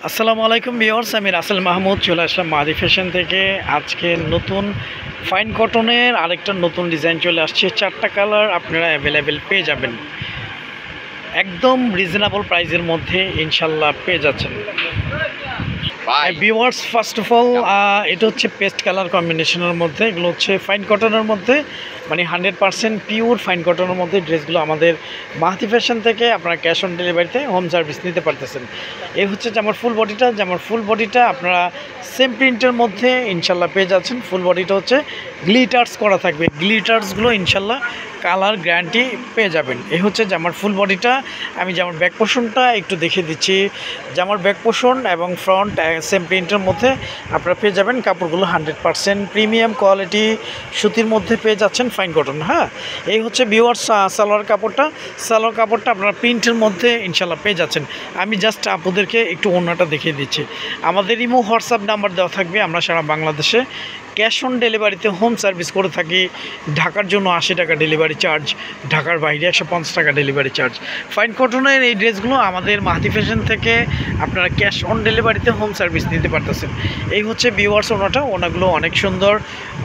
আসসালামু আলাইকুম ভিউয়ার্স, আমি রাসেল মাহমুদ চলে আসলাম মাদি ফ্যাশন থেকে। আজকে নতুন ফাইন কটনের আরেকটা নতুন ডিজাইন চলে আসছে। 4টা কালার আপনারা অ্যাভেলেবেল পেয়ে যাবেন, একদম রিজনেবল প্রাইসের মধ্যে ইনশাল্লাহ পেয়ে যাচ্ছেন। ভিউয়ার্স, ফার্স্ট অফ অল এটা হচ্ছে পেস্ট কালার কম্বিনেশনের মধ্যে, এগুলো হচ্ছে ফাইন কটনের মধ্যে, মানে 100% পিওর ফাইন কটনের মধ্যে ড্রেসগুলো আমাদের মাহাতি ফ্যাশন থেকে আপনারা ক্যাশ অন ডেলিভারিতে হোম সার্ভিস নিতে পারতেছেন। এই হচ্ছে জামার ফুল বডিটা আপনারা সেম প্রিন্টের মধ্যে ইনশাল্লাহ পেয়ে যাচ্ছেন। ফুল বডিটা হচ্ছে গ্লিটার্স করা থাকবে, গ্লিটার্সগুলো ইনশাল্লাহ কালার গ্যারান্টি পেয়ে যাবেন। এই হচ্ছে জামার ফুল বডিটা। আমি জামার ব্যাক পোর্শনটা একটু দেখিয়ে দিচ্ছি। জামার ব্যাক পোর্শন এবং ফ্রন্ট সেম প্রিন্টের মধ্যে আপনারা পেয়ে যাবেন। কাপড়গুলো 100% প্রিমিয়াম কোয়ালিটি সুতির মধ্যে পেয়ে যাচ্ছেন, ফাইন কটন। হ্যাঁ, এই হচ্ছে ভিউয়ার্স সালোয়ার কাপড়টা আপনারা প্রিন্টের মধ্যে ইনশাল্লাহ পেয়ে যাচ্ছেন। আমি জাস্ট আপনাদেরকে একটু ওড়নাটা দেখিয়ে দিচ্ছি। আমাদের ইমো হোয়াটসঅ্যাপ নাম্বার দেওয়া থাকবে। আমরা সারা বাংলাদেশে ক্যাশ অন ডেলিভারিতে হোম সার্ভিস করে থাকি। ঢাকার জন্য 80 টাকা ডেলিভারি চার্জ, ঢাকার বাইরে 150 টাকা ডেলিভারি চার্জ। ফাইন কটনের এই ড্রেসগুলো আমাদের মাহাতি ফ্যাশন থেকে আপনারা ক্যাশ অন ডেলিভারিতে হোম সার্ভিস নিতে পারতেছেন। এই হচ্ছে ভিউয়ার্স ওনাগুলো অনেক সুন্দর,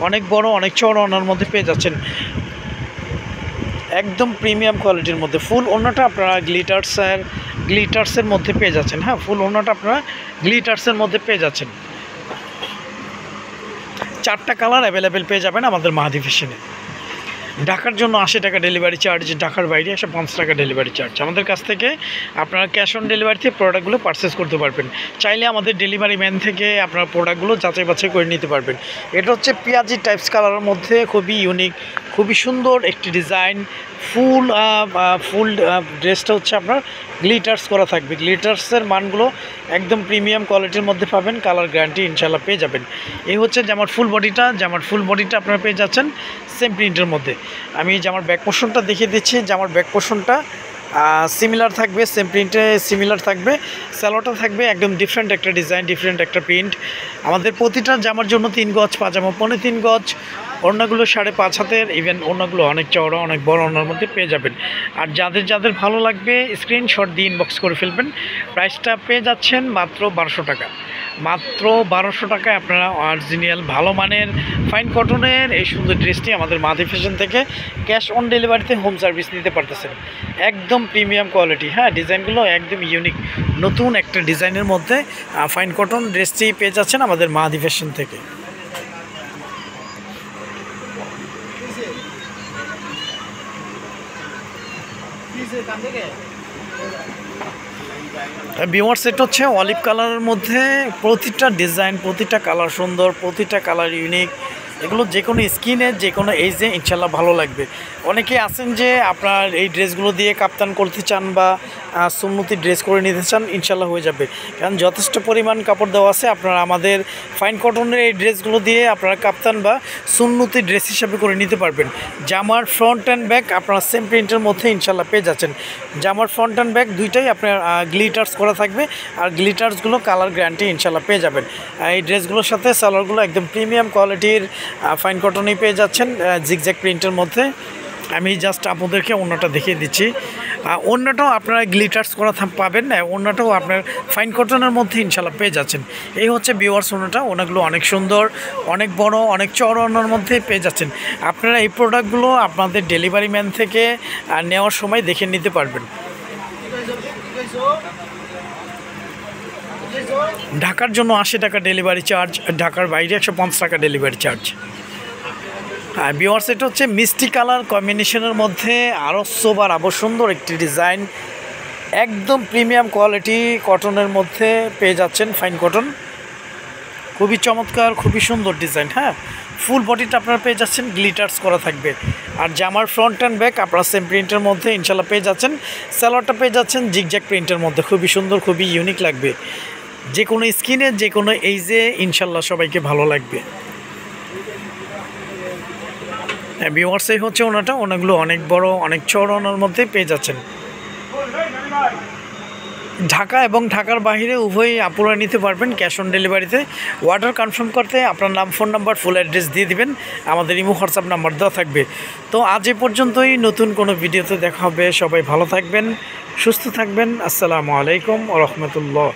অনেক বড়, অনেক চড়া ওনার মধ্যে পেয়ে যাচ্ছেন, একদম প্রিমিয়াম কোয়ালিটির মধ্যে। ফুল ওড়নাটা আপনারা গ্লিটার্সের মধ্যে পেয়ে যাচ্ছেন। হ্যাঁ, ফুল ওড়নাটা আপনারা গ্লিটার্সের মধ্যে পেয়ে যাচ্ছেন। 4টা কালার অ্যাভেলেবেল পেয়ে যাবেন আমাদের মাহাতি ফ্যাশনে। ঢাকার জন্য 80 টাকা ডেলিভারি চার্জ, ঢাকার বাইরে 150 টাকা ডেলিভারি চার্জ। আমাদের কাছ থেকে আপনারা ক্যাশ অন ডেলিভারিতে প্রোডাক্টগুলো পারচেস করতে পারবেন। চাইলে আমাদের ডেলিভারি ম্যান থেকে আপনারা প্রোডাক্টগুলো যাচাই বাছাই করে নিতে পারবেন। এটা হচ্ছে পেঁয়াজি টাইপস কালারের মধ্যে, খুবই ইউনিক, খুবই সুন্দর একটি ডিজাইন। ফুল ড্রেসটা হচ্ছে আপনার গ্লিটার্স করা থাকবে। গ্লিটার্সের মানগুলো একদম প্রিমিয়াম কোয়ালিটির মধ্যে পাবেন, কালার গ্যারান্টি ইনশাল্লাহ পেয়ে যাবেন। এই হচ্ছে জামার ফুল বডিটা আপনারা পেয়ে যাচ্ছেন সেম প্রিন্টের মধ্যে। আমি জামার ব্যাক পোর্শনটা দেখিয়ে দিচ্ছি। জামার ব্যাক পোর্শনটা সিমিলার থাকবে, সেম প্রিন্টে সিমিলার থাকবে। স্যালোটা থাকবে একদম ডিফারেন্ট একটা ডিজাইন, ডিফারেন্ট একটা প্রিন্ট। আমাদের প্রতিটা জামার জন্য 3 গজ, পাজামা 3.5 গজ, ওড়নাগুলো 5.5 হাতের, ইভেন ওড়নাগুলো অনেক চওড়া, অনেক বড় ওড়নার মধ্যে পেয়ে যাবেন। আর যাদের ভালো লাগবে স্ক্রিনশট দিয়ে ইনবক্স করে ফেলবেন। প্রাইসটা পেয়ে যাচ্ছেন মাত্র 1200 টাকা। মাত্র 1200 টাকায় আপনারা অরিজিনাল ভালো মানের ফাইন কটনের এই সুন্দর ড্রেসটি আমাদের মাহাতি ফ্যাশন থেকে ক্যাশ অন ডেলিভারিতে হোম সার্ভিস নিতে পারতেছেন। একদম প্রিমিয়াম কোয়ালিটি। হ্যাঁ, ডিজাইনগুলো একদম ইউনিক, নতুন একটা ডিজাইনের মধ্যে ফাইন কটন ড্রেসটি পেয়ে যাচ্ছেন আমাদের মাহাতি ফ্যাশন থেকে। ভিউয়ার্স, এটা হচ্ছে অলিভ কালারের মধ্যে, প্রতিটা ডিজাইন, প্রতিটা কালার সুন্দর, প্রতিটা কালার ইউনিক। এগুলো যে কোনো স্কিনে, যে কোনো এইজে ইনশাল্লাহ ভালো লাগবে। অনেকে আছেন যে আপনার এই ড্রেসগুলো দিয়ে কাপ্তান করতে চান বা সুন্নতি ড্রেস করে নিতে চান, ইনশাল্লাহ হয়ে যাবে। কারণ যথেষ্ট পরিমাণ কাপড় দেওয়া আছে। আপনারা আমাদের ফাইন কটনের এই ড্রেসগুলো দিয়ে আপনারা কাপ্তান বা সুন্নতি ড্রেস হিসাবে করে নিতে পারবেন। জামার ফ্রন্ট অ্যান্ড ব্যাক আপনারা সেম প্রিন্টের মধ্যে ইনশাল্লাহ পেয়ে যাচ্ছেন। জামার ফ্রন্ট অ্যান্ড ব্যাক দুইটাই আপনার গ্লিটার্স করা থাকবে, আর গ্লিটার্সগুলো কালার গ্যারান্টি ইনশাল্লাহ পেয়ে যাবেন। এই ড্রেসগুলোর সাথে সালোয়ারগুলো একদম প্রিমিয়াম কোয়ালিটির ফাইন কটনেই পেয়ে যাচ্ছেন, জিগজ্যাগ প্রিন্টের মধ্যে। আমি জাস্ট আপনাদেরকে ওড়নাটা দেখিয়ে দিচ্ছি। ওড়নাটাও আপনারা গ্লিটার্স করা পাবেন, ওড়নাটাও আপনার ফাইন কটনের মধ্যে ইনশাল্লাহ পেয়ে যাচ্ছেন। এই হচ্ছে ভিউয়ার্স ওড়নাগুলো অনেক সুন্দর, অনেক বড়, অনেক চড়া ওড়নার মধ্যে পেয়ে যাচ্ছেন। আপনারা এই প্রোডাক্টগুলো আপনাদের ডেলিভারি ম্যান থেকে নেওয়ার সময় দেখে নিতে পারবেন। ঢাকার জন্য 80 টাকা ডেলিভারি চার্জ, ঢাকার বাইরে 150 টাকা ডেলিভারি চার্জ। হ্যাঁ ভিউয়ার্স, এটা হচ্ছে মিষ্টি কালার কম্বিনেশনের মধ্যে আরও সোবার, আরও সুন্দর একটি ডিজাইন, একদম প্রিমিয়াম কোয়ালিটি কটনের মধ্যে পেয়ে যাচ্ছেন। ফাইন কটন, খুবই চমৎকার, খুবই সুন্দর ডিজাইন। হ্যাঁ, ফুল বডিটা আপনারা পেয়ে যাচ্ছেন, গ্লিটার্স করা থাকবে। আর জামার ফ্রন্ট অ্যান্ড ব্যাক আপনারা সেম প্রিন্টের মধ্যে ইনশাল্লাহ পেয়ে যাচ্ছেন। সালোয়ারটা পেয়ে যাচ্ছেন জিগজ্যাগ প্রিন্টের মধ্যে, খুবই সুন্দর, খুবই ইউনিক লাগবে। যে কোনো স্কিনে, যে কোনো এইজে ইনশাল্লাহ সবাইকে ভালো লাগবে। হ্যাঁ ভিউয়ার্স, এই হচ্ছে ওনাগুলো অনেক বড়, অনেক চড়া ওনার মধ্যে পেয়ে যাচ্ছেন। ঢাকা এবং ঢাকার বাইরে উভয়ই আপনারা নিতে পারবেন ক্যাশ অন ডেলিভারিতে। অর্ডার কনফার্ম করতে আপনার নাম, ফোন নাম্বার, ফুল অ্যাড্রেস দিয়ে দিবেন। আমাদের ইমো হোয়াটসঅ্যাপ নাম্বার দেওয়া থাকবে। তো আজ এ পর্যন্তই, নতুন কোনো ভিডিওতে দেখা হবে। সবাই ভালো থাকবেন, সুস্থ থাকবেন। আসসালামু আলাইকুম ওয়া রাহমাতুল্লাহ।